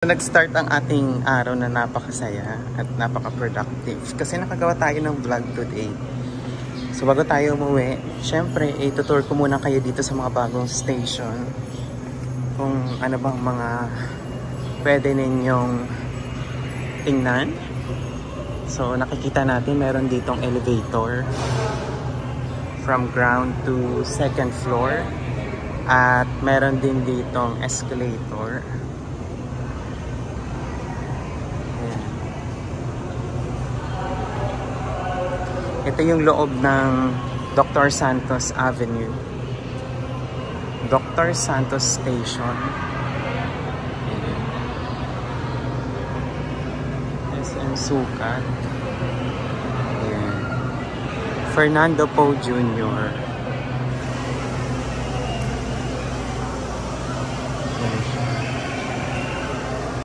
Nag-start ang ating araw na napakasaya at napaka-productive kasi nakagawa tayo ng vlog today. So bago tayo umuwi, syempre itutour ko muna kayo dito sa mga bagong station kung ano bang mga pwede ninyong tingnan. So nakikita natin meron ditong elevator from ground to second floor at meron din ditong escalator. Ito yung loob ng Dr. Santos Avenue. Dr. Santos Station. SM Sukat. Ayan. Fernando Poe Jr.